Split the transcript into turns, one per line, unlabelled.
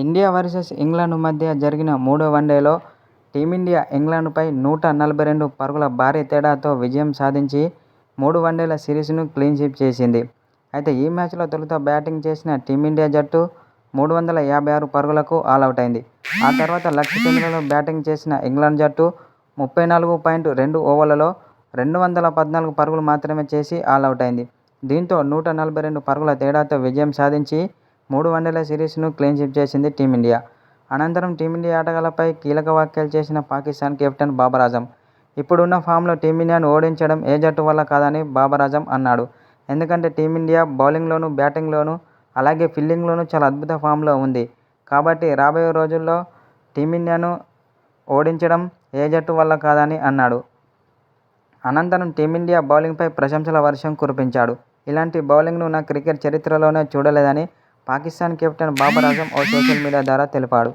India versus England మధ్య జరిగిన మూడో వన్డేలో టీమిండియా ఇంగ్లాండ్పై 142 పరుగుల భారీ తేడాతో విజయం సాధించి 3 వన్డేల సిరీస్ను క్లీన్ స్వీప్ చేసింది. అయితే ఈ మ్యాచ్లో తొలుత బ్యాటింగ్ చేసిన టీమిండియా జట్టు 356 పరుగులకు ఆలౌటైంది. ఆ తర్వాత లక్ష్య కేంద్రంలో బ్యాటింగ్ చేసిన ఇంగ్లాండ్ జట్టు 34.2 ఓవర్లలో 214 పరుగులు మాత్రమే చేసి ఆలౌటైంది. దీంతో 142 పరుగుల తేడాతో విజయం సాధించి 3 వన్డేల సిరీస్ను క్లీన్ స్వీప్ చేసింది టీమిండియా. అనంతరం టీమిండియా ఆటగాళ్లపై కీలక వ్యాఖ్యలు చేసిన పాకిస్తాన్ కెప్టెన్ బాబర్ ఆజం. ఇప్పుడున్న ఫామ్లో టీమిండియాను ఓడించడం ఏ జట్టు వల్ల కాదని బాబర్ ఆజం అన్నాడు. ఎందుకంటే టీమిండియా బౌలింగ్లోనూ, బ్యాటింగ్లోనూ, అలాగే ఫీల్డింగ్లోనూ చాలా అద్భుత ఫామ్లో ఉంది. కాబట్టి రాబోయే రోజుల్లో టీమిండియాను ఓడించడం ఏ జట్టు వల్ల కాదని అన్నాడు. అనంతరం టీమిండియా బౌలింగ్పై ప్రశంసల వర్షం కురిపించాడు. ఇలాంటి బౌలింగ్ను నా క్రికెట్ చరిత్రలోనే చూడలేదని పాకిస్తాన్ కెప్టెన్ బాబర్ ఆజం ఓ సోషల్ మీడియా ద్వారా తెలిపాడు.